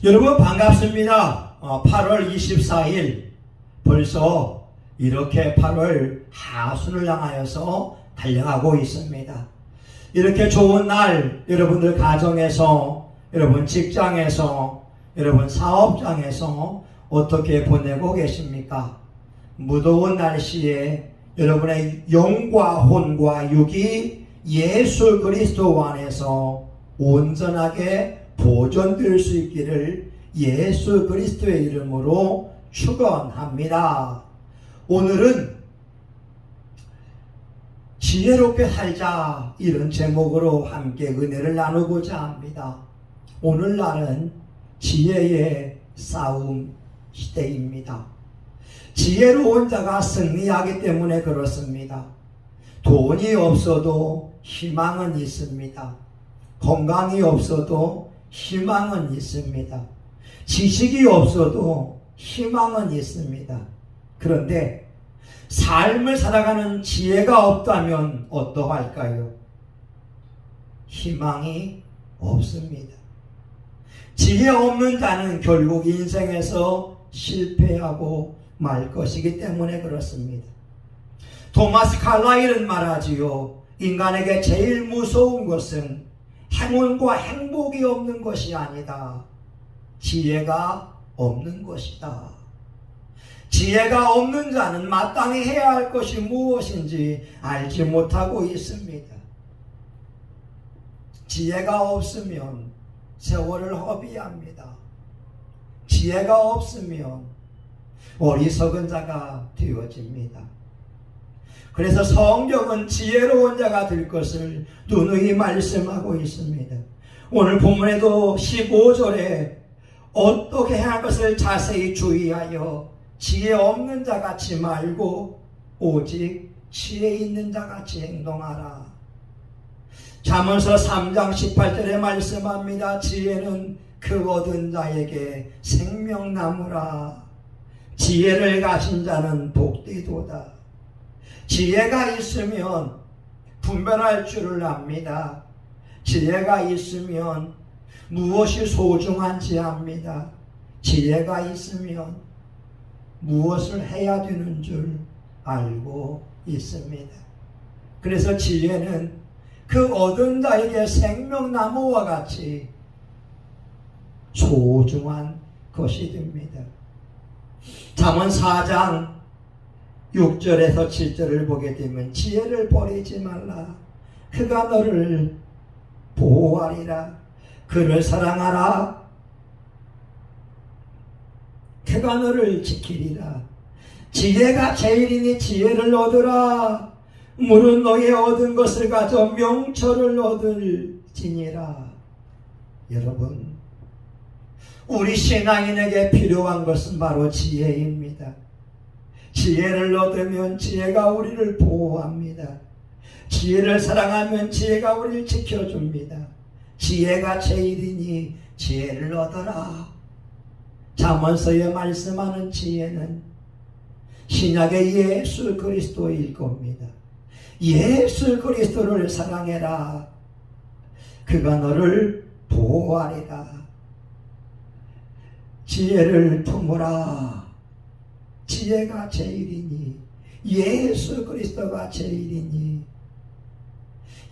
여러분 반갑습니다. 8월 24일 벌써 이렇게 8월 하순을 향하여서 달려가고 있습니다. 이렇게 좋은 날 여러분들 가정에서, 여러분 직장에서, 여러분 사업장에서 어떻게 보내고 계십니까? 무더운 날씨에 여러분의 영과 혼과 육이 예수 그리스도 안에서 온전하게 보존될 수 있기를 예수 그리스도의 이름으로 축원합니다. 오늘은 지혜롭게 살자 이런 제목으로 함께 은혜를 나누고자 합니다. 오늘날은 지혜의 싸움 시대입니다. 지혜로운 자가 승리하기 때문에 그렇습니다. 돈이 없어도 희망은 있습니다. 건강이 없어도 희망은 있습니다. 지식이 없어도 희망은 있습니다. 그런데 삶을 살아가는 지혜가 없다면 어떠할까요? 희망이 없습니다. 지혜 없는 자는 결국 인생에서 실패하고 말 것이기 때문에 그렇습니다. 토마스 칼라일은 말하지요. 인간에게 제일 무서운 것은 행운과 행복이 없는 것이 아니다. 지혜가 없는 것이다. 지혜가 없는 자는 마땅히 해야 할 것이 무엇인지 알지 못하고 있습니다. 지혜가 없으면 세월을 허비합니다. 지혜가 없으면 어리석은 자가 되어집니다. 그래서 성경은 지혜로운 자가 될 것을 누누이 말씀하고 있습니다. 오늘 본문에도 15절에 어떻게 해야 할 것을 자세히 주의하여 지혜 없는 자 같이 말고 오직 지혜 있는 자 같이 행동하라. 잠언서 3장 18절에 말씀합니다. 지혜는 그 얻은 자에게 생명나무라. 지혜를 가진 자는 복되도다. 지혜가 있으면 분별할 줄을 압니다. 지혜가 있으면 무엇이 소중한지 압니다. 지혜가 있으면 무엇을 해야 되는 줄 알고 있습니다. 그래서 지혜는 그 얻은 자에게 생명나무와 같이 소중한 것이 됩니다. 잠언 4장 6절에서 7절을 보게 되면 지혜를 버리지 말라. 그가 너를 보호하리라. 그를 사랑하라. 그가 너를 지키리라. 지혜가 제일이니 지혜를 얻으라. 물은 너의 얻은 것을 가져 명철을 얻을지니라. 여러분, 우리 신앙인에게 필요한 것은 바로 지혜입니다. 지혜를 얻으면 지혜가 우리를 보호합니다. 지혜를 사랑하면 지혜가 우리를 지켜줍니다. 지혜가 제일이니 지혜를 얻어라. 잠언서에 말씀하는 지혜는 신약의 예수 그리스도일 겁니다. 예수 그리스도를 사랑해라. 그가 너를 보호하리라. 지혜를 품으라. 지혜가 제일이니 예수 그리스도가 제일이니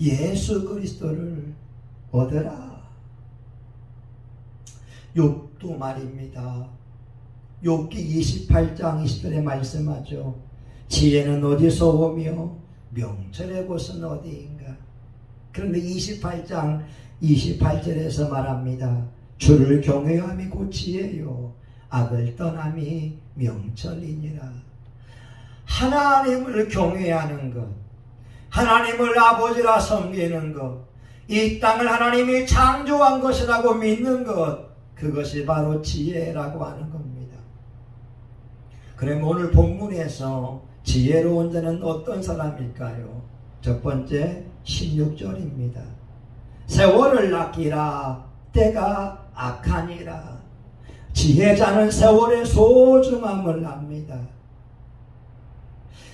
예수 그리스도를 얻으라. 욥도 말입니다. 욥기 28장 20절에 말씀하죠. 지혜는 어디서 오며 명철의 곳은 어디인가. 그런데 28장 28절에서 말합니다. 주를 경외함이 곧 지혜요 악을 떠남이 명철이니라. 하나님을 경외하는 것, 하나님을 아버지라 섬기는 것, 이 땅을 하나님이 창조한 것이라고 믿는 것, 그것이 바로 지혜라고 하는 겁니다. 그럼 오늘 본문에서 지혜로운 자는 어떤 사람일까요? 첫 번째 16절입니다. 세월을 아끼라. 때가 악하니라. 지혜자는 세월의 소중함을 압니다.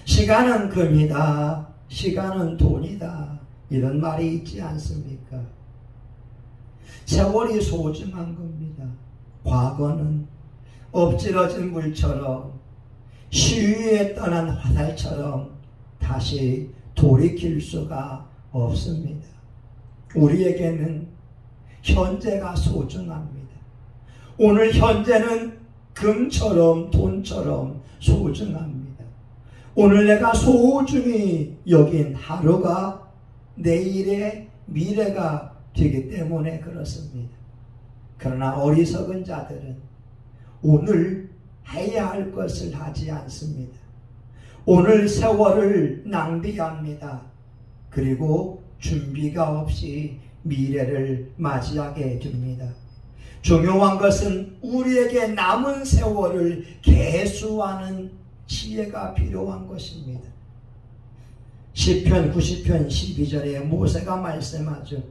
시간은 금이다. 시간은 돈이다. 이런 말이 있지 않습니까? 세월이 소중한 겁니다. 과거는 엎질러진 물처럼 시위에 떠난 화살처럼 다시 돌이킬 수가 없습니다. 우리에게는 현재가 소중합니다. 오늘 현재는 금처럼 돈처럼 소중합니다. 오늘 내가 소중히 여긴 하루가 내일의 미래가 되기 때문에 그렇습니다. 그러나 어리석은 자들은 오늘 해야 할 것을 하지 않습니다. 오늘 세월을 낭비합니다. 그리고 준비가 없이 미래를 맞이하게 됩니다. 중요한 것은 우리에게 남은 세월을 계수하는 지혜가 필요한 것입니다. 시편 90편 12절에 모세가 말씀하죠.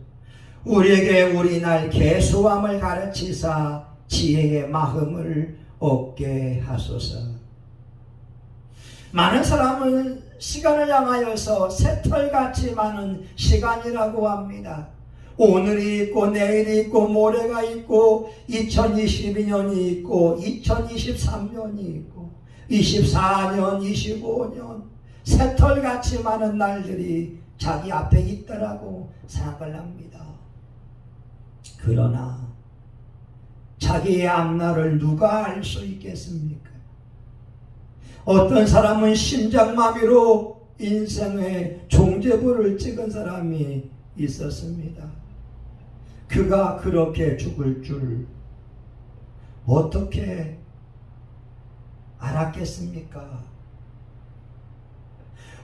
우리에게 우리 날 계수함을 가르치사 지혜의 마음을 얻게 하소서. 많은 사람은 시간을 향하여서 새털같이 많은 시간이라고 합니다. 오늘이 있고 내일이 있고 모레가 있고 2022년이 있고 2023년이 있고 24년 25년 새털같이 많은 날들이 자기 앞에 있더라고 생각을 합니다. 그러나 자기의 앞날을 누가 알 수 있겠습니까? 어떤 사람은 심장마비로 인생의 종제부를 찍은 사람이 있었습니다. 그가 그렇게 죽을 줄 어떻게 알았겠습니까?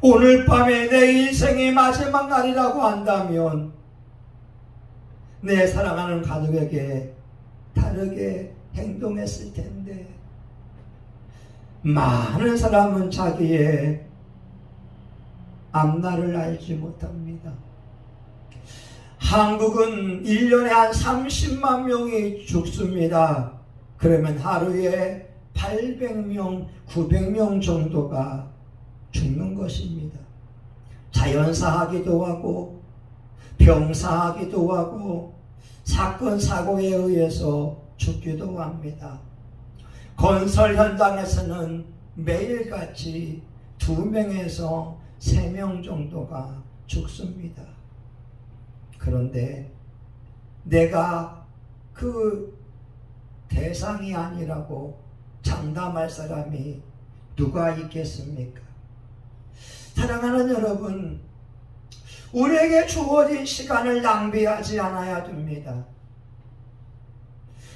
오늘 밤에 내 인생의 마지막 날이라고 한다면 내 사랑하는 가족에게 다르게 행동했을 텐데 많은 사람은 자기의 앞날을 알지 못합니다. 한국은 1년에 한 30만 명이 죽습니다. 그러면 하루에 800명, 900명 정도가 죽는 것입니다. 자연사하기도 하고 병사하기도 하고 사건 사고에 의해서 죽기도 합니다. 건설 현장에서는 매일같이 2명에서 3명 정도가 죽습니다. 그런데 내가 그 대상이 아니라고 장담할 사람이 누가 있겠습니까? 사랑하는 여러분, 우리에게 주어진 시간을 낭비하지 않아야 됩니다.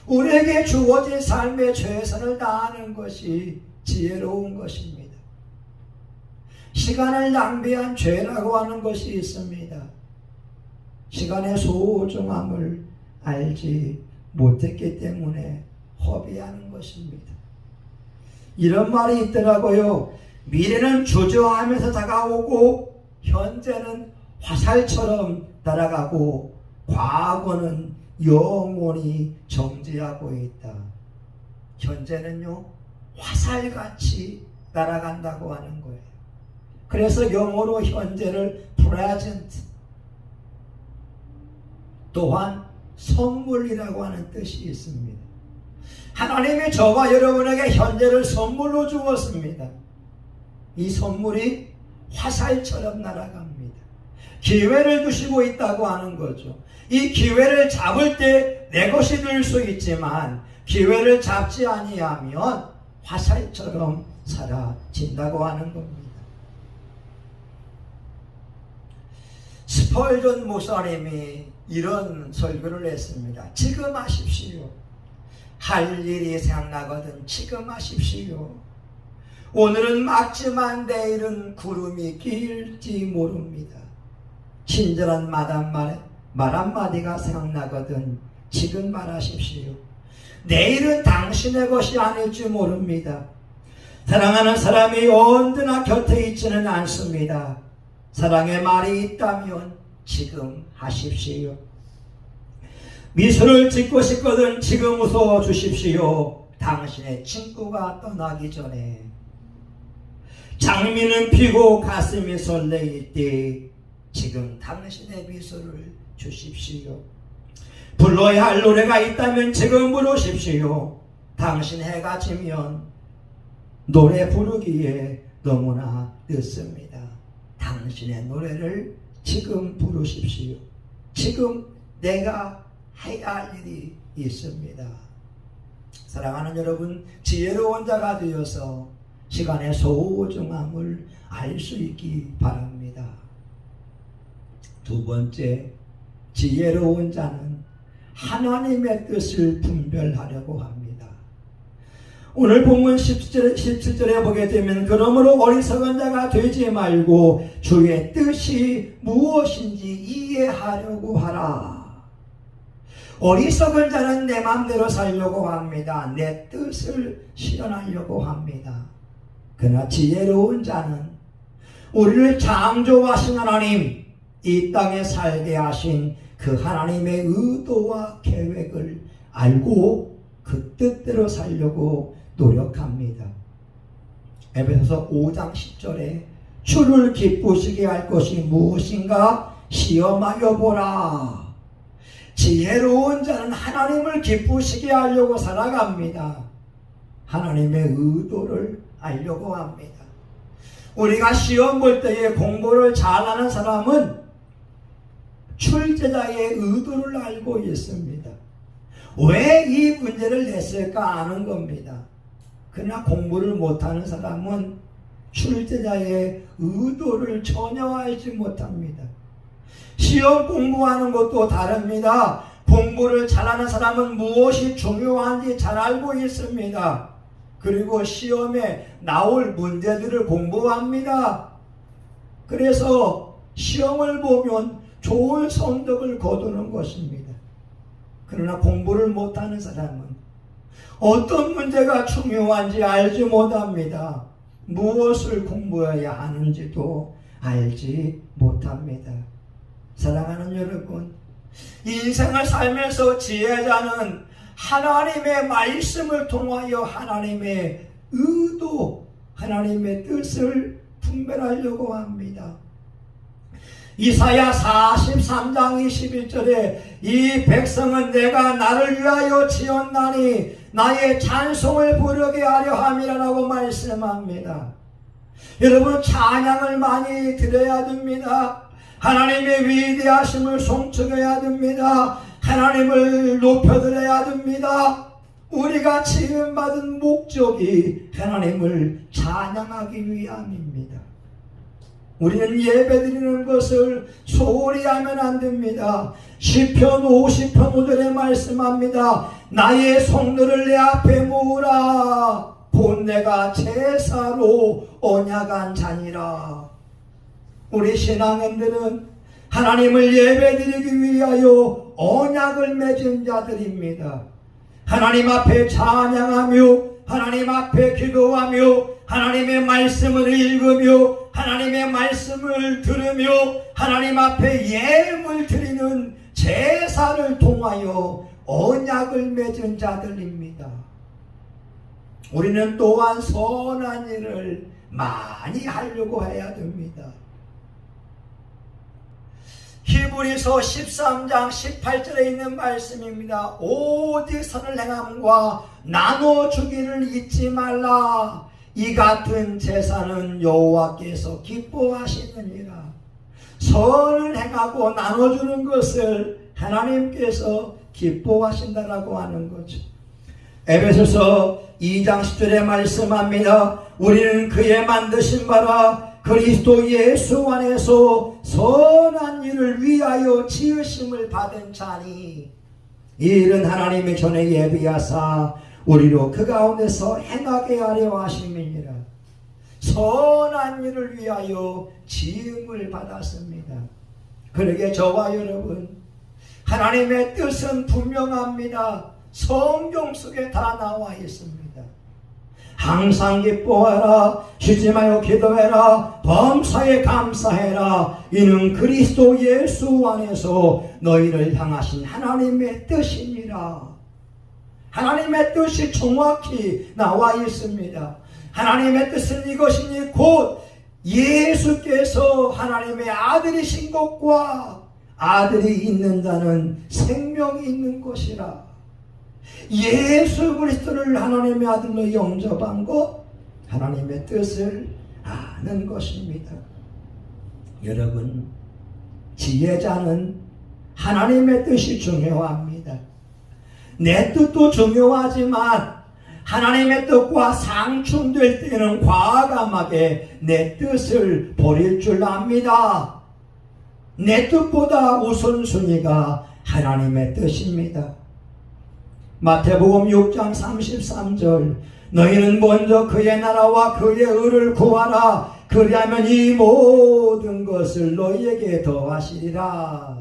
우리에게 주어진 삶의 최선을 다하는 것이 지혜로운 것입니다. 시간을 낭비한 죄라고 하는 것이 있습니다. 시간의 소중함을 알지 못했기 때문에 허비하는 것입니다. 이런 말이 있더라고요. 미래는 주저하면서 다가오고 현재는 화살처럼 날아가고 과거는 영원히 정지하고 있다. 현재는요 화살같이 날아간다고 하는 거예요. 그래서 영어로 현재를 present 또한 선물이라고 하는 뜻이 있습니다. 하나님이 저와 여러분에게 현재를 선물로 주었습니다. 이 선물이 화살처럼 날아갑니다. 기회를 주시고 있다고 하는 거죠. 이 기회를 잡을 때 내 것이 될 수 있지만 기회를 잡지 아니하면 화살처럼 사라진다고 하는 겁니다. 스펄전 목사님이 이런 설교를 했습니다. 지금 하십시오. 할 일이 생각나거든 지금 하십시오. 오늘은 맑지만 내일은 구름이 길지 모릅니다. 친절한 말 한마디가 생각나거든 지금 말하십시오. 내일은 당신의 것이 아닐지 모릅니다. 사랑하는 사람이 언제나 곁에 있지는 않습니다. 사랑의 말이 있다면 지금 하십시오. 미소를 짓고 싶거든 지금 웃어 주십시오. 당신의 친구가 떠나기 전에. 장미는 피고 가슴이 설레일 때 지금 당신의 미소를 주십시오. 불러야 할 노래가 있다면 지금 부르십시오. 당신 해가 지면 노래 부르기에 너무나 늦습니다. 당신의 노래를 지금 부르십시오. 지금 내가 해야 할 일이 있습니다. 사랑하는 여러분, 지혜로운 자가 되어서 시간의 소중함을 알 수 있기 바랍니다. 두 번째, 지혜로운 자는 하나님의 뜻을 분별하려고 합니다. 오늘 본문 17절에 보게 되면 그러므로 어리석은 자가 되지 말고 주의 뜻이 무엇인지 이해하려고 하라. 어리석은 자는 내 마음대로 살려고 합니다. 내 뜻을 실현하려고 합니다. 그러나 지혜로운 자는 우리를 창조하신 하나님, 이 땅에 살게 하신 그 하나님의 의도와 계획을 알고 그 뜻대로 살려고 노력합니다. 에베소서 5장 10절에 주를 기쁘시게 할 것이 무엇인가 시험하여 보라. 지혜로운 자는 하나님을 기쁘시게 하려고 살아갑니다. 하나님의 의도를 알려고 합니다. 우리가 시험 볼 때에 공부를 잘하는 사람은 출제자의 의도를 알고 있습니다. 왜 이 문제를 냈을까 아는 겁니다. 그러나 공부를 못하는 사람은 출제자의 의도를 전혀 알지 못합니다. 시험 공부하는 것도 다릅니다. 공부를 잘하는 사람은 무엇이 중요한지 잘 알고 있습니다. 그리고 시험에 나올 문제들을 공부합니다. 그래서 시험을 보면 좋은 성적을 거두는 것입니다. 그러나 공부를 못하는 사람은 어떤 문제가 중요한지 알지 못합니다. 무엇을 공부해야 하는지도 알지 못합니다. 사랑하는 여러분, 인생을 살면서 지혜자는 하나님의 말씀을 통하여 하나님의 의도, 하나님의 뜻을 분별하려고 합니다. 이사야 43장 21절에 이 백성은 내가 나를 위하여 지었나니 나의 찬송을 부르게 하려 함이라고 말씀합니다. 여러분, 찬양을 많이 드려야 됩니다. 하나님의 위대하심을 송축해야 됩니다. 하나님을 높여드려야 됩니다. 우리가 지음받은 목적이 하나님을 찬양하기 위함입니다. 우리는 예배드리는 것을 소홀히 하면 안 됩니다. 시편 50편 5절에 말씀합니다. 나의 성도를 내 앞에 모으라. 본 내가 제사로 언약한 자니라. 우리 신앙인들은 하나님을 예배드리기 위하여 언약을 맺은 자들입니다. 하나님 앞에 찬양하며 하나님 앞에 기도하며 하나님의 말씀을 읽으며 하나님의 말씀을 들으며 하나님 앞에 예물 드리는 제사를 통하여 언약을 맺은 자들입니다. 우리는 또한 선한 일을 많이 하려고 해야 됩니다. 히브리서 13장 18절에 있는 말씀입니다. 오직 선을 행함과 나눠주기를 잊지 말라. 이 같은 제사는 여호와께서 기뻐하시느니라. 선을 행하고 나눠주는 것을 하나님께서 기뻐하신다라고 하는 거죠. 에베소서 2장 10절에 말씀합니다. 우리는 그의 만드신 바라 그리스도 예수 안에서 선한 일을 위하여 지으심을 받은 자니 이 일은 하나님의 전에 예비하사 우리로 그 가운데서 행하게 하려 하심이니라. 선한 일을 위하여 지음을 받았습니다. 그러게 저와 여러분, 하나님의 뜻은 분명합니다. 성경 속에 다 나와 있습니다. 항상 기뻐하라. 쉬지 말고 기도해라. 범사에 감사해라. 이는 그리스도 예수 안에서 너희를 향하신 하나님의 뜻이니라. 하나님의 뜻이 정확히 나와 있습니다. 하나님의 뜻은 이것이니 곧 예수께서 하나님의 아들이신 것과 아들이 있는 자는 생명이 있는 것이라. 예수 그리스도를 하나님의 아들로 영접한 것, 하나님의 뜻을 아는 것입니다. 여러분, 지혜자는 하나님의 뜻이 중요합니다. 내 뜻도 중요하지만 하나님의 뜻과 상충될 때는 과감하게 내 뜻을 버릴 줄 압니다. 내 뜻보다 우선순위가 하나님의 뜻입니다. 마태복음 6장 33절, 너희는 먼저 그의 나라와 그의 의를 구하라. 그리하면 이 모든 것을 너희에게 더하시리라.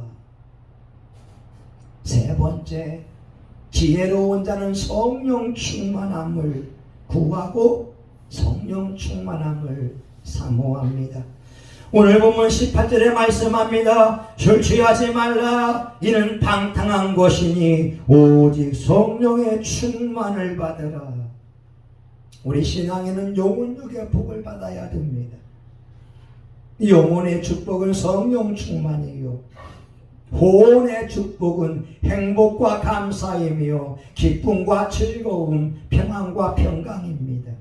세 번째, 지혜로운 자는 성령 충만함을 구하고 성령 충만함을 사모합니다. 오늘 본문 18절에 말씀합니다. 술 취하지 말라. 이는 방탕한 것이니 오직 성령의 충만을 받으라. 우리 신앙에는 영혼육의 복을 받아야 됩니다. 영혼의 축복은 성령 충만이요, 혼의 축복은 행복과 감사이며 기쁨과 즐거움, 평안과 평강입니다.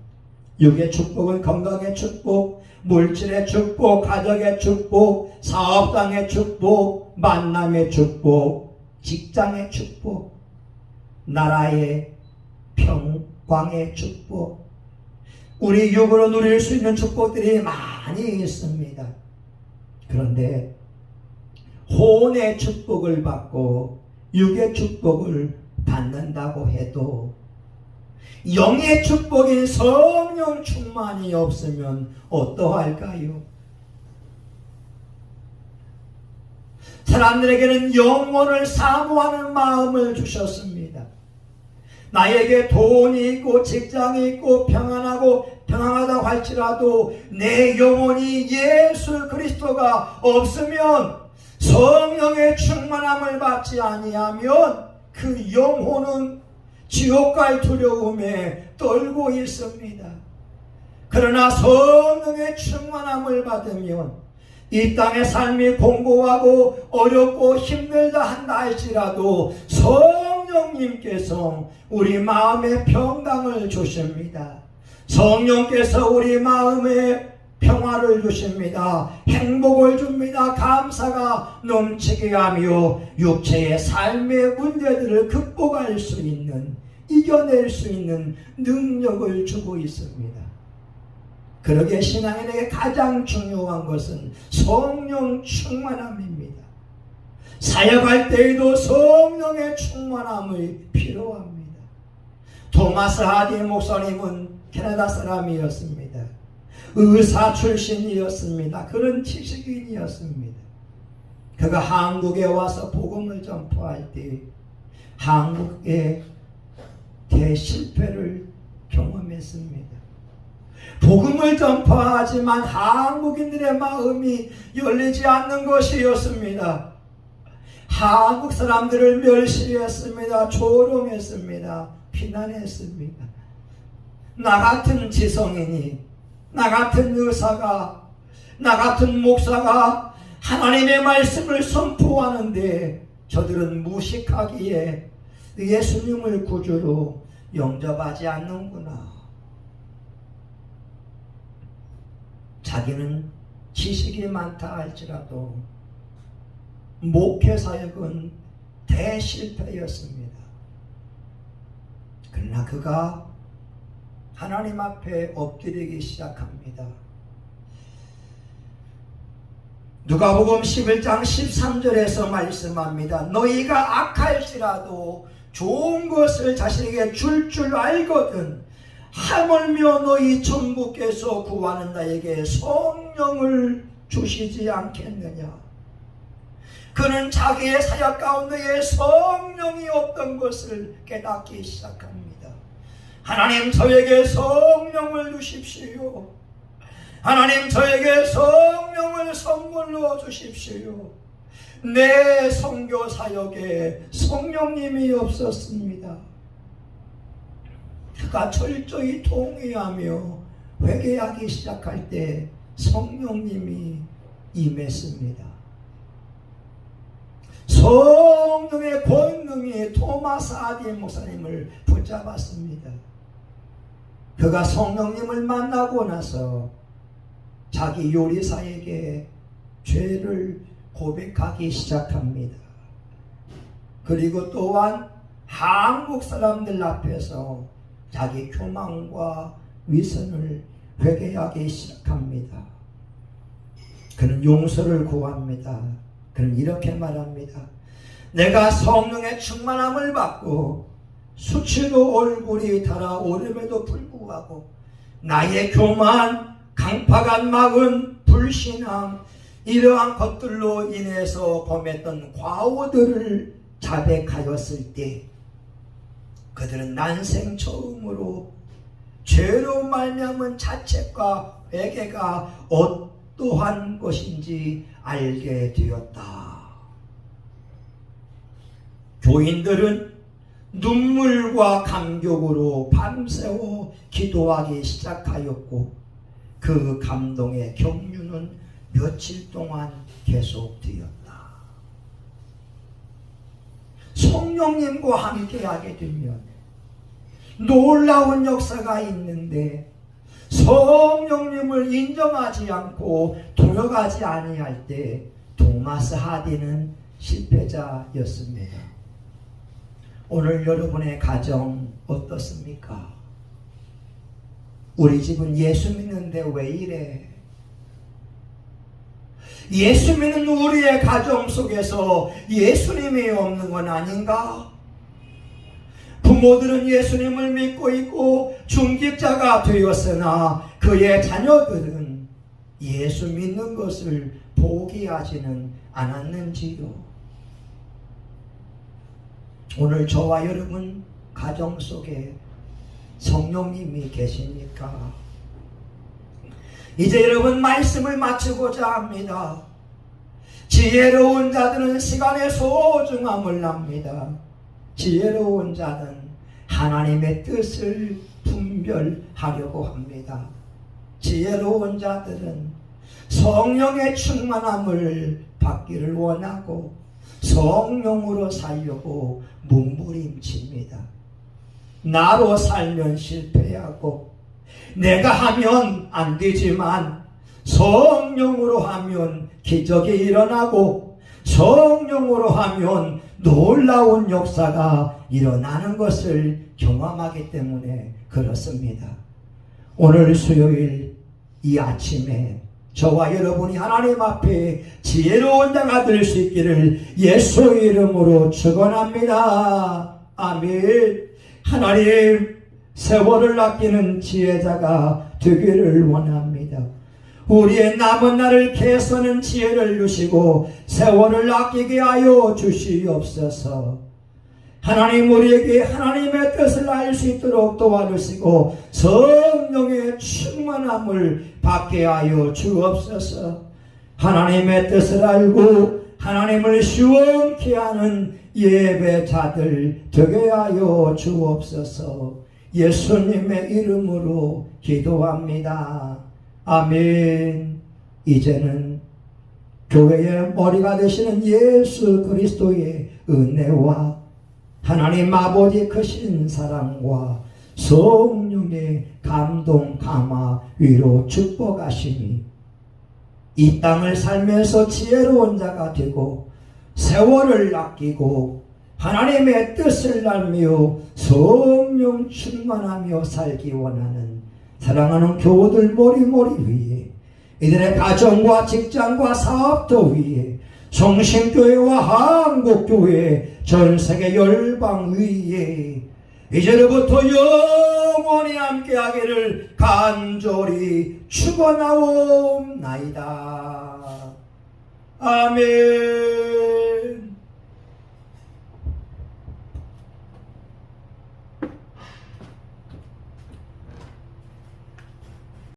육의 축복은 건강의 축복, 물질의 축복, 가정의 축복, 사업장의 축복, 만남의 축복, 직장의 축복, 나라의 평강의 축복. 우리 육으로 누릴 수 있는 축복들이 많이 있습니다. 그런데 혼의 축복을 받고 육의 축복을 받는다고 해도 영의 축복인 성령 충만이 없으면 어떠할까요? 사람들에게는 영혼을 사모하는 마음을 주셨습니다. 나에게 돈이 있고 직장이 있고 평안하다고 할지라도 내 영혼이 예수 그리스도가 없으면, 성령의 충만함을 받지 아니하면 그 영혼은 지옥 갈 두려움에 떨고 있습니다. 그러나 성령의 충만함을 받으면 이 땅의 삶이 공고하고 어렵고 힘들다 한다 할지라도 성령님께서 우리 마음에 평강을 주십니다. 성령께서 우리 마음에 평화를 주십니다. 행복을 줍니다. 감사가 넘치게 하며 육체의 삶의 문제들을 극복할 수 있는, 이겨낼 수 있는 능력을 주고 있습니다. 그러기에 신앙인에게 가장 중요한 것은 성령 충만함입니다. 사역할 때에도 성령의 충만함이 필요합니다. 토마스 하디 목사님은 캐나다 사람이었습니다. 의사 출신이었습니다. 그런 지식인이었습니다. 그가 한국에 와서 복음을 전파할 때 한국의 대실패를 경험했습니다. 복음을 전파하지만 한국인들의 마음이 열리지 않는 것이었습니다. 한국 사람들을 멸시했습니다. 조롱했습니다. 비난했습니다. 나 같은 지성인이, 나 같은 의사가, 나 같은 목사가 하나님의 말씀을 선포하는데 저들은 무식하기에 예수님을 구주로 영접하지 않는구나. 자기는 지식이 많다 할지라도 목회 사역은 대실패였습니다. 그러나 그가 하나님 앞에 엎드리기 시작합니다. 누가복음 11장 13절에서 말씀합니다. 너희가 악할지라도 좋은 것을 자신에게 줄 알거든 하물며 너희 천부께서 구하는 자에게 성령을 주시지 않겠느냐. 그는 자기의 사역 가운데에 성령이 없던 것을 깨닫기 시작합니다. 하나님, 저에게 성령을 주십시오. 하나님, 저에게 성령을 선물로 주십시오. 내 선교 사역에 성령님이 없었습니다. 그가 철저히 동의하며 회개하기 시작할 때 성령님이 임했습니다. 성령의 권능이 토마스 아디 목사님을 붙잡았습니다. 그가 성령님을 만나고 나서 자기 요리사에게 죄를 고백하기 시작합니다. 그리고 또한 한국 사람들 앞에서 자기 교만과 위선을 회개하기 시작합니다. 그는 용서를 구합니다. 그는 이렇게 말합니다. 내가 성령의 충만함을 받고 수치로 얼굴이 달아오름에도 불구하고 나의 교만, 강팍한 마음, 불신앙 이러한 것들로 인해서 범했던 과오들을 자백하였을 때 그들은 난생 처음으로 죄로 말미암은 자책과 회개가 어떠한 것인지 알게 되었다. 교인들은 눈물과 감격으로 밤새워 기도하기 시작하였고 그 감동의 경륜은 며칠 동안 계속되었다. 성령님과 함께하게 되면 놀라운 역사가 있는데 성령님을 인정하지 않고 동역하지 아니할 때 토마스 하디는 실패자였습니다. 오늘 여러분의 가정 어떻습니까? 우리 집은 예수 믿는데 왜 이래? 예수 믿는 우리의 가정 속에서 예수님이 없는 건 아닌가? 부모들은 예수님을 믿고 있고 중직자가 되었으나 그의 자녀들은 예수 믿는 것을 포기하지는 않았는지요? 오늘 저와 여러분 가정 속에 성령님이 계십니까? 이제 여러분 말씀을 마치고자 합니다. 지혜로운 자들은 시간의 소중함을 압니다. 지혜로운 자는 하나님의 뜻을 분별하려고 합니다. 지혜로운 자들은 성령의 충만함을 받기를 원하고 성령으로 살려고 몸부림칩니다. 나로 살면 실패하고 내가 하면 안 되지만 성령으로 하면 기적이 일어나고 성령으로 하면 놀라운 역사가 일어나는 것을 경험하기 때문에 그렇습니다. 오늘 수요일 이 아침에 저와 여러분이 하나님 앞에 지혜로운 자가 될 수 있기를 예수 이름으로 축원합니다. 아멘. 하나님, 세월을 아끼는 지혜자가 되기를 원합니다. 우리의 남은 날을 개선하는 지혜를 주시고 세월을 아끼게 하여 주시옵소서. 하나님, 우리에게 하나님의 뜻을 알 수 있도록 도와주시고 성령의 충만함을 받게 하여 주옵소서. 하나님의 뜻을 알고 하나님을 시원케 하는 예배자들 되게 하여 주옵소서. 예수님의 이름으로 기도합니다. 아멘. 이제는 교회의 머리가 되시는 예수 그리스도의 은혜와 하나님 아버지 크신 사랑과 성령의 감동, 감화, 위로, 축복하심이 이 땅을 살면서 지혜로운 자가 되고 세월을 아끼고 하나님의 뜻을 알며 성령 충만하며 살기 원하는 사랑하는 교우들 모리모리 위에 이들의 가정과 직장과 사업도 위에 성심교회와 한국교회 전세계 열방 위에 이제로부터 영원히 함께하기를 간절히 축원하옵나이다. 아멘.